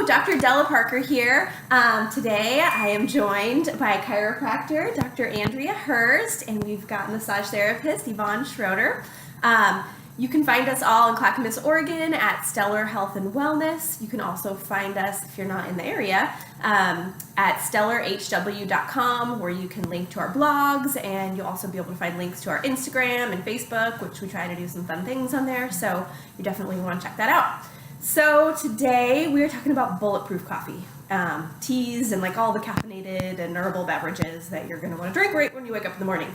So, Dr. Della Parker here. Today I am joined by chiropractor Dr. Andrea Hurst, and we've got massage therapist Yvonne Schroeder. You can find us all in Clackamas, Oregon at Stellar Health and Wellness. You can also find us, if you're not in the area, at stellarhw.com, where you can link to our blogs, and you'll also be able to find links to our Instagram and Facebook, which we try to do some fun things on there, so you definitely want to check that out. So today we are talking about Bulletproof coffee, teas, and like all the caffeinated and herbal beverages that you're going to want to drink right when you wake up in the morning.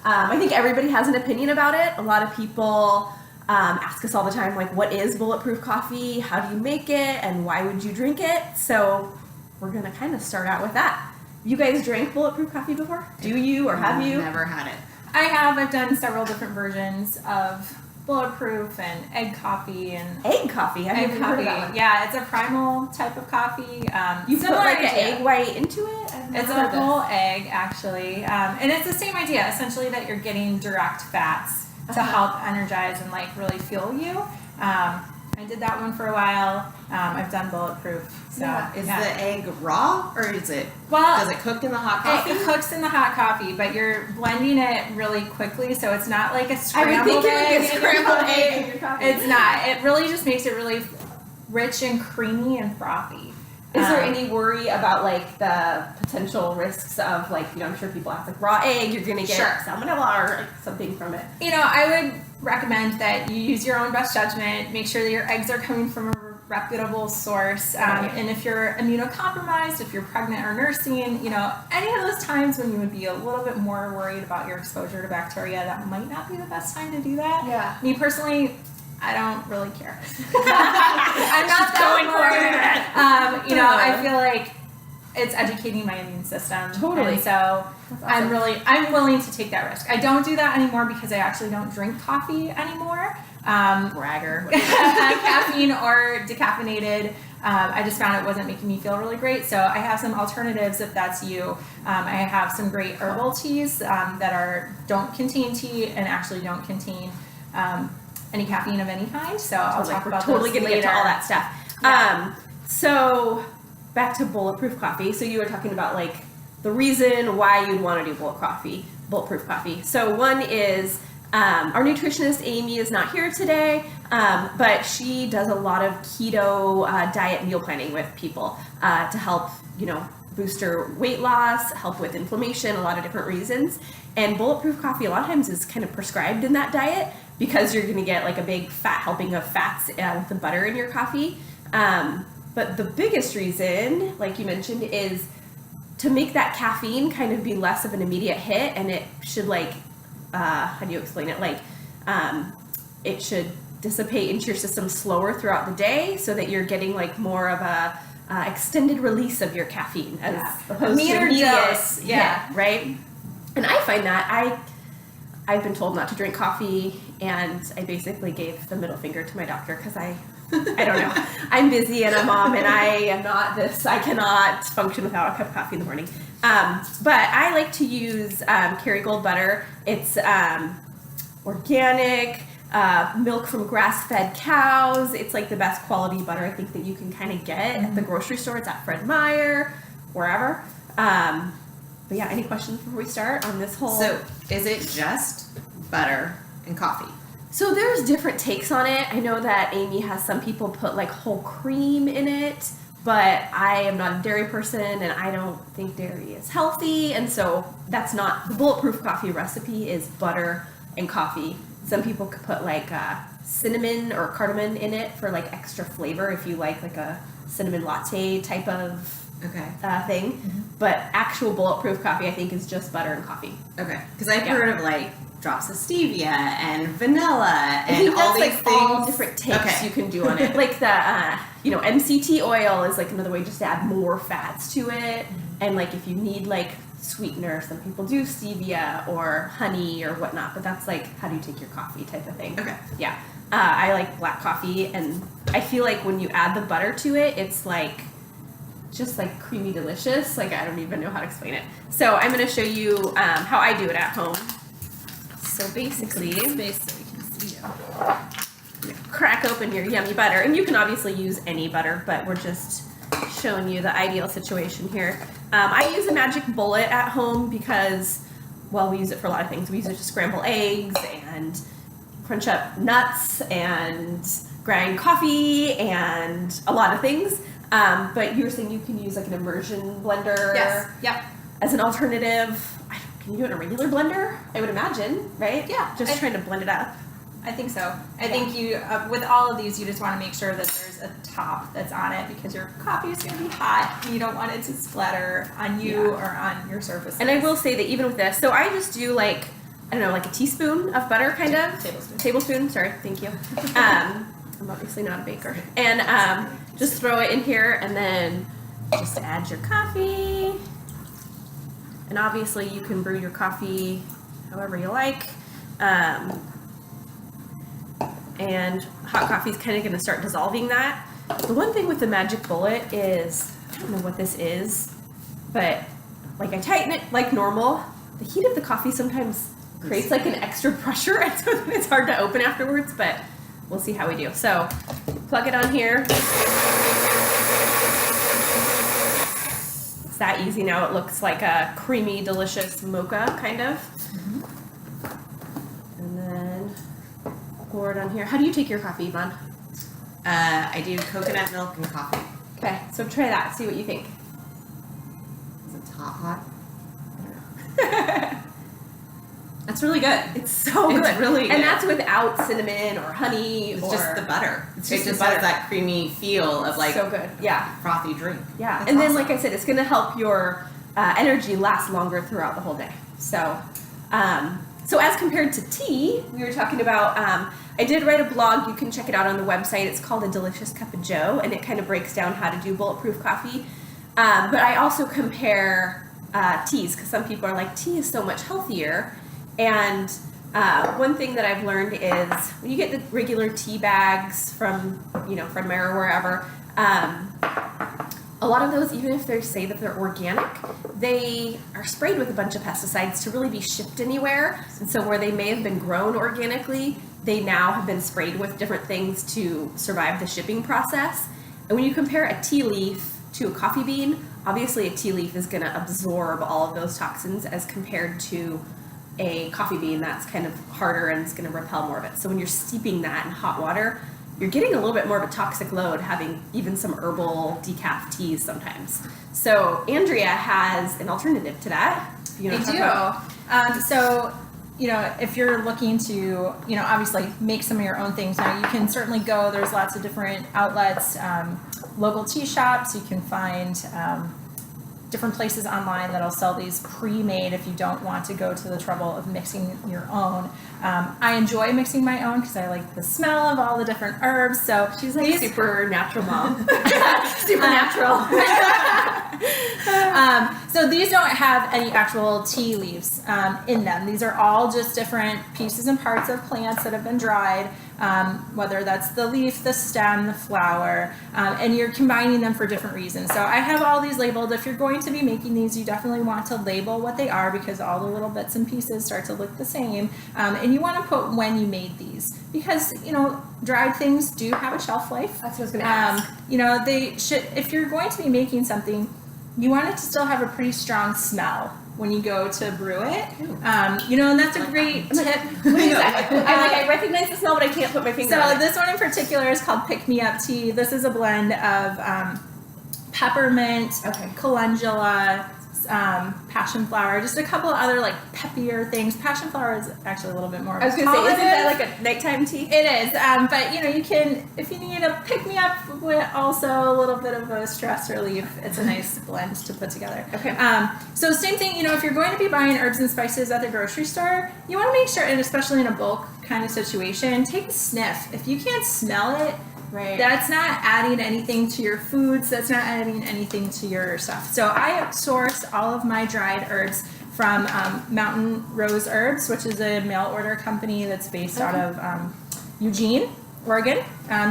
I think everybody has an opinion about it. A lot of people ask us all the time, like, what is Bulletproof coffee? How do you make it? And why would you drink it? So we're going to kind of start out with that. You guys drank Bulletproof coffee before? Do you, or have you? Never had it. I have. I've done several different versions of Bulletproof and egg coffee and egg coffee. I've never heard of that one. Yeah, it's a primal type of coffee. You put like an egg white into it? It's a whole egg, actually, and it's the same idea, essentially, that you're getting direct fats to help energize and like really fuel you. I did that one for a while. I've done Bulletproof. So Is the egg raw, or is it? Does it cook in the hot coffee? It cooks in the hot coffee, but you're blending it really quickly, so it's not like a scrambled egg. I would think it would be a scrambled egg in your coffee. It's not. It really just makes it really rich and creamy and frothy. Is there any worry about like the potential risks of like, I'm sure people ask like raw egg, you're gonna get salmonella or like something from it? I would recommend that you use your own best judgment. Make sure that your eggs are coming from a reputable source. And if you're immunocompromised, if you're pregnant or nursing, any of those times when you would be a little bit more worried about your exposure to bacteria, that might not be the best time to do that. Yeah. Me personally, I don't really care. I'm not going for it. I feel like it's educating my immune system. Totally. And so awesome. I'm willing to take that risk. I don't do that anymore because I actually don't drink coffee anymore. Bragger. Caffeine or decaffeinated. I just found it wasn't making me feel really great. So I have some alternatives if that's you. I have some great herbal teas that don't contain tea and actually don't contain any caffeine of any kind, so I'll talk about those later. Get to all that stuff. Yeah. So back to Bulletproof coffee. So you were talking about like the reason why you'd want to do Bulletproof coffee. So one is our nutritionist Amy is not here today, but she does a lot of keto diet meal planning with people to help boost their weight loss, help with inflammation, a lot of different reasons. And Bulletproof coffee a lot of times is kind of prescribed in that diet because you're going to get like a big fat helping of fats with the butter in your coffee. But the biggest reason, like you mentioned, is to make that caffeine kind of be less of an immediate hit, and it should how do you explain it? It should dissipate into your system slower throughout the day so that you're getting like more of a extended release of your caffeine as opposed to immediate dose. Yeah, right? And I find that I've been told not to drink coffee, and I basically gave the middle finger to my doctor because I don't know. I'm busy and a mom, and I am not this. I cannot function without a cup of coffee in the morning. But I like to use Kerrygold butter. It's organic, milk from grass-fed cows. It's like the best quality butter I think that you can kind of get at the grocery store. It's at Fred Meyer, wherever. But yeah, any questions before we start on this whole... So, is it just butter and coffee? So there's different takes on it. I know that Amy has some people put like whole cream in it, but I am not a dairy person and I don't think dairy is healthy. And so that's not... The Bulletproof coffee recipe is butter and coffee. Some people could put like cinnamon or cardamom in it for like extra flavor if you like a cinnamon latte type of thing. Mm-hmm. But actual Bulletproof coffee, I think, is just butter and coffee. Okay. Because I've heard of like drops of stevia and vanilla and I think all that's these like things. All different takes you can do on it. Like the, MCT oil is like another way just to add more fats to it. Mm-hmm. And like if you need like sweetener, some people do stevia or honey or whatnot. But that's like how do you take your coffee type of thing. Okay. Yeah. I like black coffee, and I feel like when you add the butter to it, it's like just like creamy delicious. Like I don't even know how to explain it. So I'm going to show you how I do it at home. So basically, space so we can see you. crack open your yummy butter, and you can obviously use any butter, but we're just showing you the ideal situation here. I use a magic bullet at home because, well, we use it for a lot of things. We use it to scramble eggs and crunch up nuts and grind coffee and a lot of things. But you were saying you can use like an immersion blender Yep. as an alternative. Can you do it in a regular blender? I would imagine, right? Yeah. Just trying to blend it up. I think so. I think you, with all of these, you just want to make sure that there's a top that's on it because your coffee is going to be hot. You don't want it to splatter on you or on your surface. And I will say that even with this, so I just do like, I don't know, like a teaspoon of butter, kind of. Tablespoon, sorry, thank you. I'm obviously not a baker. And just throw it in here and then just add your coffee. And obviously you can brew your coffee however you like. And hot coffee is kind of going to start dissolving that. The one thing with the magic bullet is, I don't know what this is, but like I tighten it like normal. The heat of the coffee sometimes creates like an extra pressure, and so then it's hard to open afterwards, but we'll see how we do. So plug it on here. It's that easy now. It looks like a creamy, delicious mocha, kind of. And then pour it on here. How do you take your coffee, Yvonne? I do coconut milk and coffee. Okay, so try that. See what you think. Is it hot? That's really good. It's so good. It's really good. And that's without cinnamon or honey. It's or just the butter. It just just the has butter. that creamy feel of like so good. Yeah. frothy drink. Yeah. That's And then, awesome. like I said, it's going to help your energy last longer throughout the whole day. So, so as compared to tea, we were talking about, I did write a blog. You can check it out on the website. It's called A Delicious Cup of Joe, and it kind of breaks down how to do bulletproof coffee. But I also compare teas because some people are like, tea is so much healthier. And one thing that I've learned is when you get the regular tea bags from, Fred Meyer or wherever, a lot of those, even if they say that they're organic, they are sprayed with a bunch of pesticides to really be shipped anywhere. And so where they may have been grown organically, they now have been sprayed with different things to survive the shipping process. And when you compare a tea leaf to a coffee bean, obviously a tea leaf is going to absorb all of those toxins as compared to a coffee bean that's kind of harder and it's going to repel more of it. So when you're steeping that in hot water, you're getting a little bit more of a toxic load having even some herbal decaf teas sometimes. So Andrea has an alternative to that. I do. So, if you're looking to, obviously make some of your own things, now you can certainly go, there's lots of different outlets, local tea shops, you can find different places online that'll sell these pre-made if you don't want to go to the trouble of mixing your own. I enjoy mixing my own because I like the smell of all the different herbs. So She's like these, super natural mom. Super natural. So these don't have any actual tea leaves in them. These are all just different pieces and parts of plants that have been dried, whether that's the leaf, the stem, the flower, and you're combining them for different reasons. So I have all these labeled. If you're going to be making these, you definitely want to label what they are because all the little bits and pieces start to look the same. And you want to put when you made these because, dried things do have a shelf life. That's what I was going to ask. They should, if you're going to be making something, you want it to still have a pretty strong smell when you go to brew it. And that's a great tip. I recognize the smell, but I can't put my finger on it. So this one in particular is called Pick Me Up Tea. This is a blend of peppermint, calendula, passion flower, just a couple of other like peppier things. Passion flower is actually a little bit more. I was going to say, isn't that like a nighttime tea? It is, but you can, if you need a pick me up with also a little bit of a stress relief, it's a nice blend to put together. Okay. So same thing, if you're going to be buying herbs and spices at the grocery store, you want to make sure, and especially in a bulk kind of situation, take a sniff. If you can't smell it, right, that's not adding anything to your foods. That's not adding anything to your stuff. So I source all of my dried herbs from Mountain Rose Herbs, which is a mail order company that's based out of Eugene, Oregon.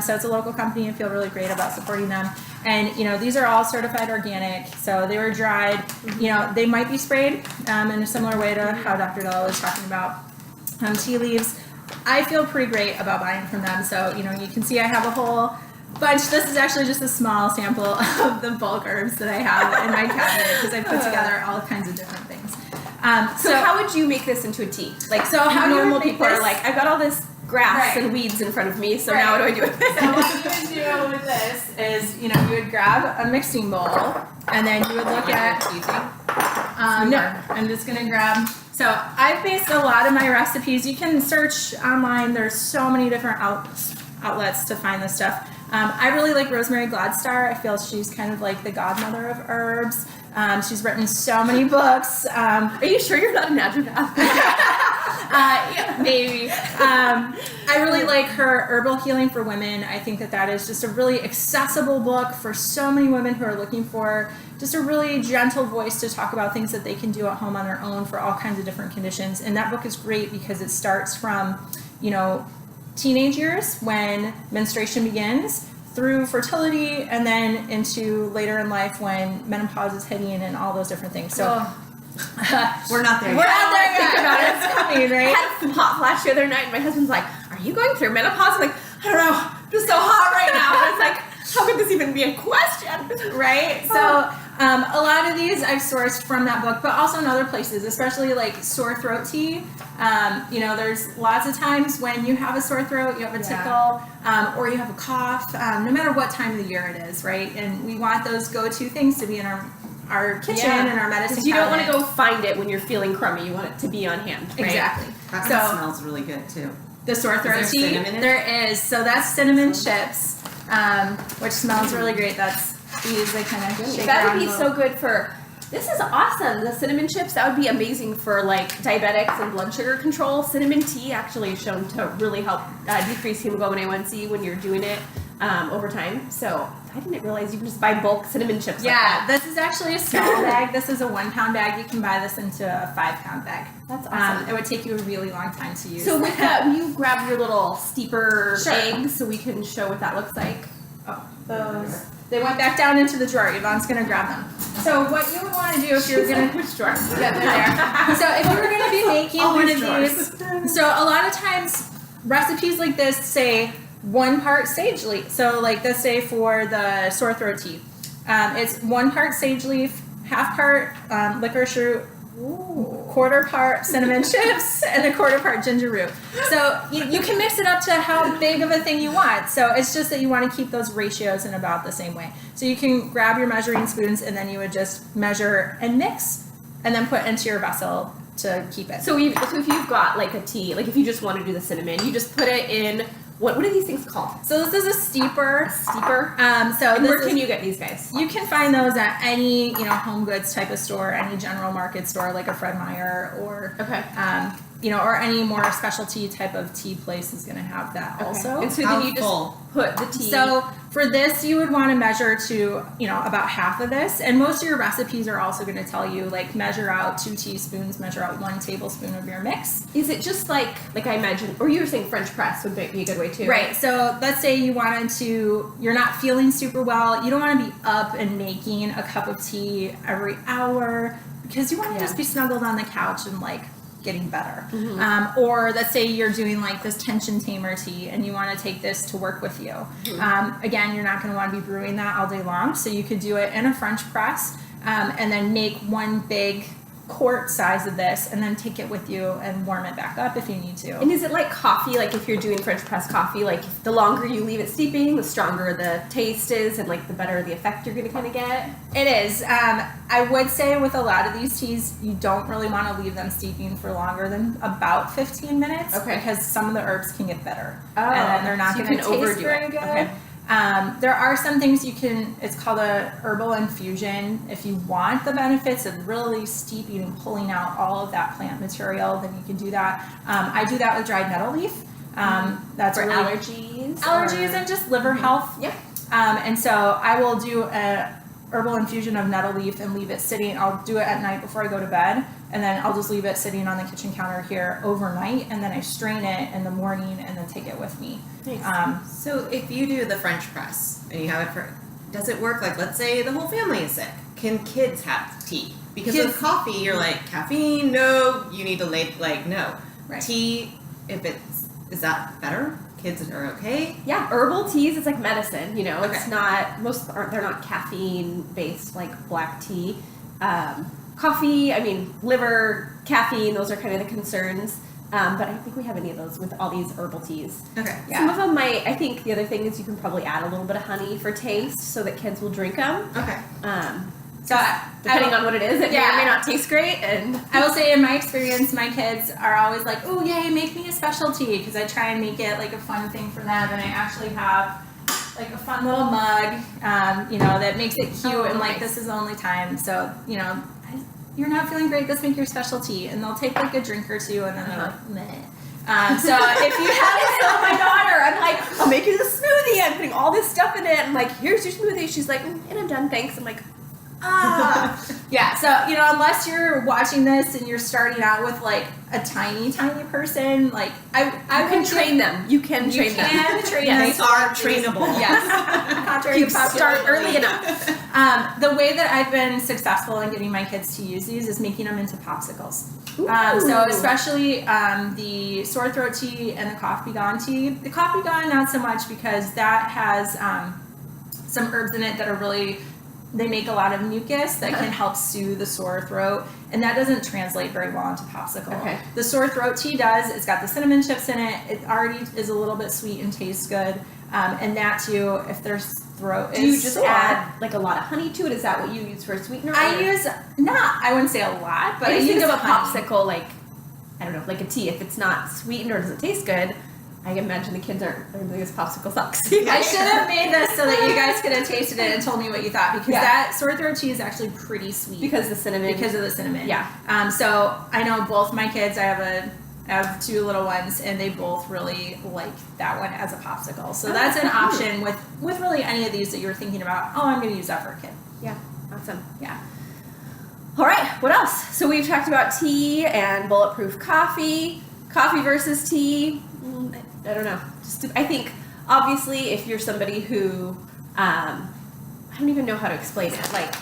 So it's a local company. I feel really great about supporting them. And, these are all certified organic. So they were dried. They might be sprayed in a similar way to how Dr. Della was talking about tea leaves. I feel pretty great about buying from them. So, you can see I have a whole bunch. This is actually just a small sample of the bulk herbs that I have in my cabinet because I put together all kinds of different things. So how would you make this into a tea? Like, So how you normal would make people are this- like, I've got all this grass Right. and weeds in front of me, so Right. now what do I do with this? So what you would do with this is, you would grab a mixing bowl and then you would look at. No, I'm just gonna grab. So I've based a lot of my recipes. You can search online. There's so many different outlets to find this stuff. I really like Rosemary Gladstar. I feel she's kind of like the godmother of herbs. She's written so many books. Are you sure you're not a naturopath? Yeah, maybe. I really like her Herbal Healing for Women. I think that is just a really accessible book for so many women who are looking for just a really gentle voice to talk about things that they can do at home on their own for all kinds of different conditions. And that book is great because it starts from, teenage years when menstruation begins through fertility and then into later in life when menopause is hitting and all those different things. So We're not there we're yet. not there Think yet. about it. It's coming, I right? had some hot flash the other night, and my husband's like, "Are you going through menopause?" I'm like, "I don't know, I'm just so hot right now." And it's like, how could this even be a question? Right? So a lot of these I've sourced from that book, but also in other places, especially like sore throat tea. There's lots of times when you have a sore throat, you have a tickle, or you have a cough, no matter what time of the year it is, right? And we want those go-to things to be in our kitchen and our medicine Because you don't want to cabinet. go find it when you're feeling crummy. You want it to be on hand, right? Exactly. That So- smells really good too. The sore throat Is tea, there cinnamon in it? there is. So that's cinnamon chips, which smells really great. That's these I kind of shake That around would be a so little. good for. This is awesome. The cinnamon chips, that would be amazing for like diabetics and blood sugar control. Cinnamon tea actually is shown to really help decrease hemoglobin A1C when you're doing it over time. So I didn't realize you can just buy bulk cinnamon chips. Yeah, like that. this is actually a small bag. This is a 1 pound bag. You can buy this into a 5 pound bag. That's awesome. It would take you a really long time to use. So with that, will you grab your little steeper Sure. eggs so we can show what that looks like? those, they went back down into the drawer. Yvonne's gonna grab them. So what you would want to do if you're gonna Which drawer? Yeah, they're there. So if you were going to be making All one these of drawers. these, so a lot of times recipes like this say 1 part sage leaf. So like this say for the sore throat tea, it's 1 part sage leaf, half part licorice root, quarter part cinnamon chips, and a quarter part ginger root. So you can mix it up to how big of a thing you want. So it's just that you want to keep those ratios in about the same way. So you can grab your measuring spoons and then you would just measure and mix and then put into your vessel to keep it. So if you've got like a tea, like if you just want to do the cinnamon, you just put it in, what are these things called? So this is a steeper. Steeper? So And this where is- can you get these guys? You can find those at any, home goods type of store, any general market store like a Fred Meyer or, Okay. or any more specialty type of tea place is going to have that also. And so How then you just full? put the tea. So for this, you would want to measure to, about half of this. And most of your recipes are also going to tell you, like, measure out 2 teaspoons, measure out 1 tablespoon of your mix. is it just like I imagine, or you were saying French press would be a good way too? Right. So let's say you're not feeling super well. You don't want to be up and making a cup of tea every hour because you want to just be snuggled on the couch and like getting better. Or let's say you're doing like this tension tamer tea and you want to take this to work with you. Again, you're not going to want to be brewing that all day long. So you could do it in a French press and then make 1 big quart size of this and then take it with you and warm it back up if you need to. And is it like coffee? Like if you're doing French press coffee, like the longer you leave it steeping, the stronger the taste is, and like the better the effect you're gonna kind of get. It is. I would say with a lot of these teas, you don't really want to leave them steeping for longer than about 15 minutes. Okay. Because some of the herbs can get bitter. Oh, and then they're not so you going to can taste overdo very it. good. Okay. There are some things it's called a herbal infusion. If you want the benefits of really steeping and pulling out all of that plant material, then you can do that. I do that with dried nettle leaf. That's For really allergies and just liver health. Yep. And so I will do a herbal infusion of nettle leaf and leave it sitting. I'll do it at night before I go to bed, and then I'll just leave it sitting on the kitchen counter here overnight, and then I strain it in the morning and then take it with me. Nice. So if you do the French press and you have it does it work like, let's say the whole family is sick? Can kids have tea? Because Kids- with coffee, you're like, caffeine, no, you need to no. Right. Tea, is that better? kids are okay? Yeah, herbal teas, it's like medicine, you know. It's Okay. not, they're not caffeine based like black tea. Coffee, I mean, liver, caffeine, those are kind of the concerns. But I don't think we have any of those with all these herbal teas. Okay. Yeah. Some of them might, I think the other thing is you can probably add a little bit of honey for taste so that kids will drink them. Okay. So Depending on what it is, it may or Yeah. may not taste great. And I will say in my experience, my kids are always like, oh, yay, make me a specialty, because I try and make it like a fun thing for them, and I actually have like a fun little mug, that makes it cute, Oh, and like, nice. this is the only time, so, you're not feeling great, let's make your specialty, and they'll take like a drink or two, and then they're like, meh. So if you have tell my daughter, I'm like, I'll make you the smoothie. I'm putting all this stuff in it. I'm like, here's your smoothie. She's like, and I'm done, thanks. I'm like, yeah, so, unless you're watching this and you're starting out with like a tiny person, like I you can would train them. You can train them. You can train Yes. them. They are trainable. Yes. Contrary You to popular start early belief. enough. The way that I've been successful in getting my kids to use these is making them into popsicles. Ooh. So especially the sore throat tea and the coffee gone tea. The coffee gone, not so much, because that has some herbs in it that are really, they make a lot of mucus that can help soothe the sore throat, and that doesn't translate very well into popsicle. Okay. The sore throat tea does. It's got the cinnamon chips in it. It already is a little bit sweet and tastes good. And that too, if there's throat Do you is just sore, add like a lot of honey to it? Is that what you use for a sweetener? I use, I wouldn't say a lot, but I I think use of a honey. popsicle like, I don't know, like a tea. If it's not sweetened or doesn't taste good, I can imagine the kids aren't going to use popsicle sucks. I should have made this so that you guys could have tasted it and told me what you thought, because Yeah. that sore throat tea is actually pretty sweet because the cinnamon. because of the cinnamon. Yeah. So I know both my kids. I have two little ones, and they both really like that one as a popsicle. So that's an option with really any of these that you're thinking about. Oh, I'm going to use that for a kid. Yeah. Awesome. Yeah. All right. What else? So we've talked about tea and bulletproof coffee. Coffee versus tea. I don't know. I think obviously if you're somebody who I don't even know how to explain it. Like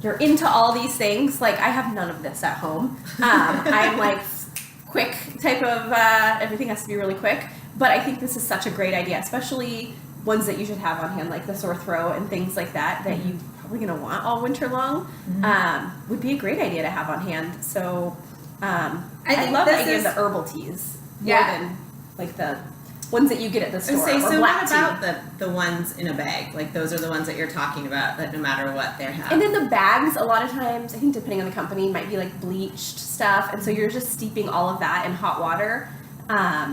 you're into all these things. Like I have none of this at home. I'm like quick type of everything has to be really quick. But I think this is such a great idea, especially ones that you should have on hand, like the sore throat and things like that you're probably going to want all winter long. Would be a great idea to have on hand. So I love the idea of the herbal teas more than like the ones that you get at the store. Or So black what tea. about the ones in a bag? Like those are the ones that you're talking about, that no matter what they have. And then the bags, a lot of times, I think depending on the company, might be like bleached stuff, and so you're just steeping all of that in hot water.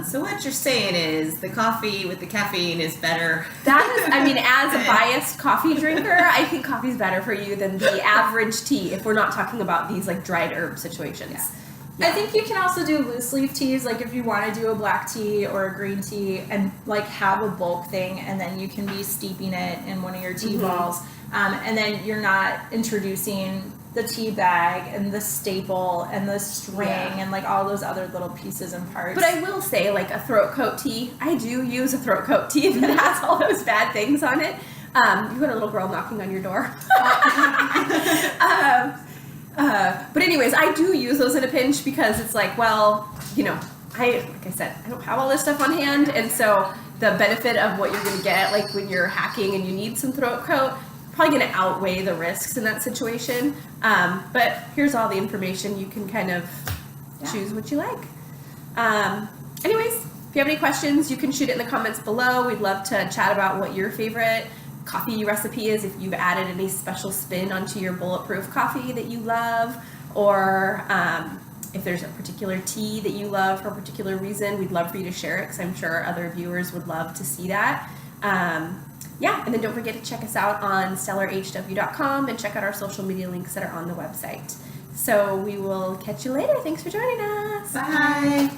So what you're saying is the coffee with the caffeine is better. That is, I mean, as a biased coffee drinker, I think coffee's better for you than the average tea, if we're not talking about these like dried herb situations. Yeah. Yeah. I think you can also do loose leaf teas, like if you want to do a black tea or a green tea and like have a bulk thing, and then you can be steeping it in one of your tea balls, and then you're not introducing the tea bag and the staple and the string and like all those other little pieces and parts. But I will say, like a throat coat tea, I do use a throat coat tea that has all those bad things on it. You've got a little girl knocking on your door. But anyways, I do use those in a pinch because it's like, well, like I said, I don't have all this stuff on hand, and so the benefit of what you're going to get, like when you're hacking and you need some throat coat, probably going to outweigh the risks in that situation. But here's all the information. You can kind of choose what you like. Anyways, if you have any questions, you can shoot it in the comments below. We'd love to chat about what your favorite coffee recipe is, if you've added any special spin onto your bulletproof coffee that you love, or if there's a particular tea that you love for a particular reason. We'd love for you to share it, because I'm sure other viewers would love to see that. And then don't forget to check us out on stellarhw.com and check out our social media links that are on the website. So we will catch you later. Thanks for joining us. Bye.